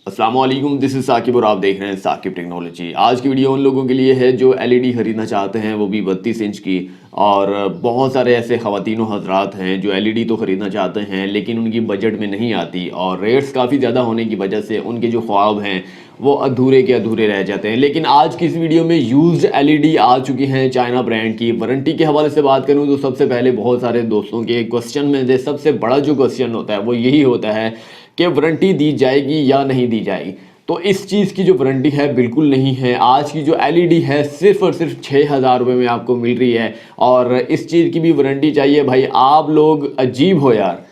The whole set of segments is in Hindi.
अस्सलाम वालेकुम, दिस इज़ साकिब और आप देख रहे हैं साकिब टेक्नोलॉजी। आज की वीडियो उन लोगों के लिए है जो एलईडी खरीदना चाहते हैं, वो भी 32 इंच की। और बहुत सारे ऐसे ख़वातीन व हज़रात हैं जो एलईडी तो ख़रीदना चाहते हैं लेकिन उनकी बजट में नहीं आती और रेट्स काफ़ी ज़्यादा होने की वजह से उनके जो ख्वाब हैं वो अधूरे के अधूरे रह जाते हैं। लेकिन आज की इस वीडियो में यूज्ड एलईडी आ चुकी हैं चाइना ब्रांड की। वारंटी के हवाले से बात करूँ तो सबसे पहले बहुत सारे दोस्तों के क्वेश्चन में से सबसे बड़ा जो क्वेश्चन होता है वो यही होता है कि वारंटी दी जाएगी या नहीं दी जाएगी। तो इस चीज़ की जो वारंटी है बिल्कुल नहीं है। आज की जो एलईडी है सिर्फ और सिर्फ 6,000 रुपये में आपको मिल रही है और इस चीज़ की भी वारंटी चाहिए। भाई आप लोग अजीब हो यार,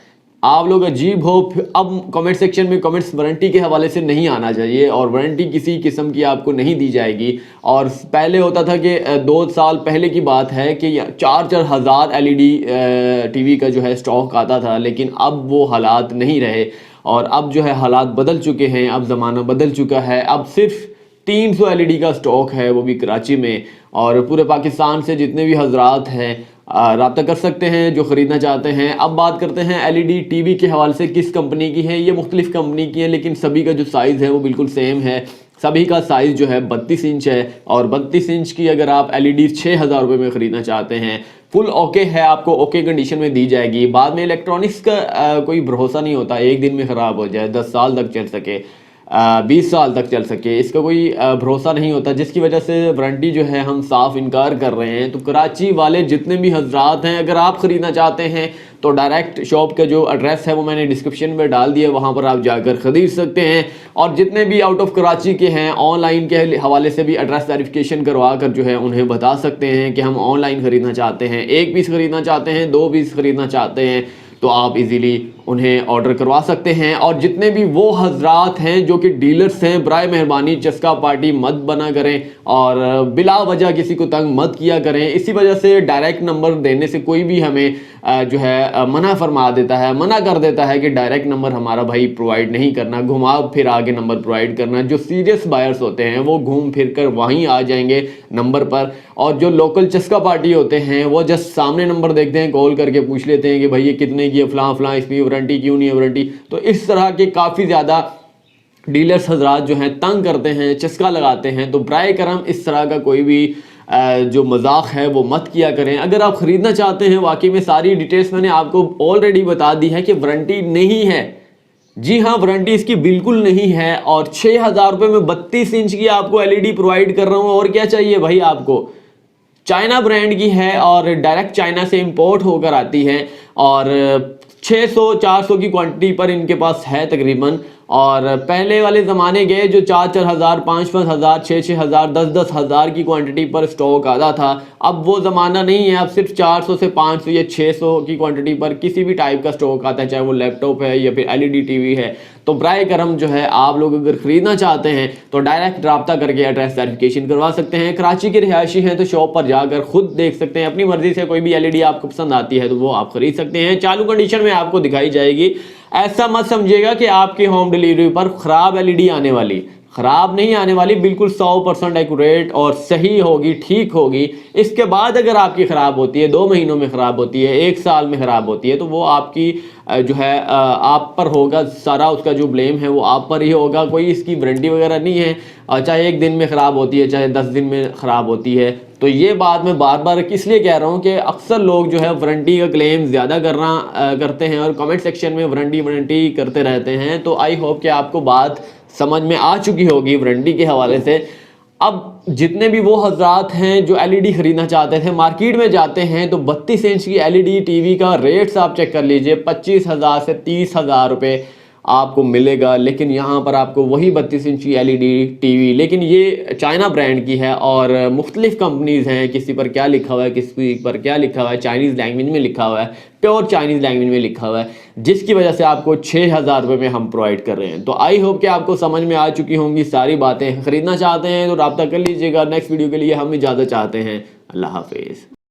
आप लोग अजीब हो। अब कमेंट सेक्शन में कमेंट्स वारंटी के हवाले से नहीं आना चाहिए और वारंटी किसी किस्म की आपको नहीं दी जाएगी। और पहले होता था कि 2 साल पहले की बात है कि 4-4 हज़ार एलईडी टीवी का जो है स्टॉक आता था, लेकिन अब वो हालात नहीं रहे और अब जो है हालात बदल चुके हैं, अब ज़माना बदल चुका है। अब सिर्फ 300 एलईडी का स्टॉक है, वो भी कराची में। और पूरे पाकिस्तान से जितने भी हजरात हैं रब्ता कर सकते हैं जो ख़रीदना चाहते हैं। अब बात करते हैं एलईडी टीवी के हवाले से किस कंपनी की है। ये मुख्तलिफ़ कंपनी की है लेकिन सभी का जो साइज़ है वो बिल्कुल सेम है। सभी का साइज़ जो है 32 इंच है और 32 इंच की अगर आप एलईडी 6,000 रुपये में ख़रीदना चाहते हैं, फुल ओके है, आपको ओके कंडीशन में दी जाएगी। बाद में इलेक्ट्रॉनिक्स का कोई भरोसा नहीं होता, एक दिन में ख़राब हो जाए, 10 साल तक चल सके, 20 साल तक चल सके, इसका कोई भरोसा नहीं होता, जिसकी वजह से वारंटी जो है हम साफ इनकार कर रहे हैं। तो कराची वाले जितने भी हजरात हैं, अगर आप ख़रीदना चाहते हैं तो डायरेक्ट शॉप का जो एड्रेस है वो मैंने डिस्क्रिप्शन में डाल दिया, वहाँ पर आप जाकर ख़रीद सकते हैं। और जितने भी आउट ऑफ कराची के हैं ऑनलाइन के हवाले से भी एड्रेस वेरिफिकेशन करवा कर जो है उन्हें बता सकते हैं कि हम ऑनलाइन ख़रीदना चाहते हैं, 1 पीस ख़रीदना चाहते हैं, 2 पीस ख़रीदना चाहते हैं, तो आप इजीली उन्हें ऑर्डर करवा सकते हैं। और जितने भी वो हजरात हैं जो कि डीलर्स हैं, बराए मेहरबानी चस्का पार्टी मत बना करें और बिला वजह किसी को तंग मत किया करें। इसी वजह से डायरेक्ट नंबर देने से कोई भी हमें जो है मना फरमा देता है, मना कर देता है कि डायरेक्ट नंबर हमारा भाई प्रोवाइड नहीं करना, घुमा फिर आगे नंबर प्रोवाइड करना। जो सीरियस बायर्स होते हैं वो घूम फिर कर वहीं आ जाएंगे नंबर पर, और जो लोकल चस्का पार्टी होते हैं वो जस्ट सामने नंबर देखते हैं, कॉल करके पूछ लेते हैं कि भाई ये कितने की है, फलां फलां, इसकी वारंटी क्यों नहीं है वारंटी। तो इस तरह के काफ़ी ज़्यादा डीलर्स हजरात जो हैं तंग करते हैं, चस्का लगाते हैं। तो बराए करम इस तरह का कोई भी जो मजाक है वो मत किया करें। अगर आप ख़रीदना चाहते हैं, वाकई में सारी डिटेल्स मैंने आपको ऑलरेडी बता दी है कि वारंटी नहीं है। जी हाँ, वारंटी इसकी बिल्कुल नहीं है और 6,000 रुपये में 32 इंच की आपको एलईडी प्रोवाइड कर रहा हूँ। और क्या चाहिए भाई आपको। चाइना ब्रांड की है और डायरेक्ट चाइना से इंपोर्ट होकर आती है और 600-400 की क्वांटिटी पर इनके पास है तकरीबन। और पहले वाले ज़माने गए जो 4-4 हज़ार, 5-5 हज़ार, 6-6 हज़ार, 10-10 हज़ार की क्वांटिटी पर स्टॉक आता था। अब वो ज़माना नहीं है, अब सिर्फ 400 से 500 या 600 की क्वांटिटी पर किसी भी टाइप का स्टॉक आता है, चाहे वो लैपटॉप है या फिर एलईडी टीवी है। तो बराए करम जो है आप लोग अगर ख़रीदना चाहते हैं तो डायरेक्ट रब्ता करके एड्रेस वेरिफिकेशन करवा सकते हैं। कराची के रिहायशी हैं तो शॉप पर जाकर खुद देख सकते हैं, अपनी मर्जी से कोई भी एलईडी आपको पसंद आती है तो वो आप खरीद सकते हैं। चालू कंडीशन में आपको दिखाई जाएगी। ऐसा मत समझिएगा कि आपकी होम डिलीवरी पर ख़राब एलईडी आने वाली, ख़राब नहीं आने वाली, बिल्कुल 100% एक्यूरेट और सही होगी, ठीक होगी। इसके बाद अगर आपकी ख़राब होती है, 2 महीनों में ख़राब होती है, 1 साल में ख़राब होती है, तो वो आपकी जो है आप पर होगा, सारा उसका जो ब्लेम है वो आप पर ही होगा। कोई इसकी वारंटी वगैरह नहीं है, चाहे 1 दिन में ख़राब होती है, चाहे 10 दिन में ख़राब होती है। तो ये बात मैं बार बार इसलिए कह रहा हूँ कि अक्सर लोग जो है वारंटी का क्लेम ज़्यादा करते हैं और कमेंट सेक्शन में वारंटी करते रहते हैं। तो आई होप कि आपको बात समझ में आ चुकी होगी वारंटी के हवाले से। अब जितने भी वो हजरात हैं जो एलईडी ख़रीदना चाहते थे, मार्केट में जाते हैं तो 32 इंच की एलईडी टीवी का रेट्स आप चेक कर लीजिए, 25,000 से 30,000 रुपये आपको मिलेगा। लेकिन यहाँ पर आपको वही 32 इंच की एलईडी टीवी, लेकिन ये चाइना ब्रांड की है और मुख्तलिफ़ कंपनीज़ हैं, किसी पर क्या लिखा हुआ है, किसी पर क्या लिखा हुआ है, चाइनीज़ लैंग्वेज में लिखा हुआ है, प्योर चाइनीज़ लैंग्वेज में लिखा हुआ है, जिसकी वजह से आपको 6,000 रुपये में हम प्रोवाइड कर रहे हैं। तो आई होप कि आपको समझ में आ चुकी होंगी सारी बातें। ख़रीदना चाहते हैं तो रब्ता कर लीजिएगा। नेक्स्ट वीडियो के लिए हम इजाज़त चाहते हैं। अल्लाह हाफिज़।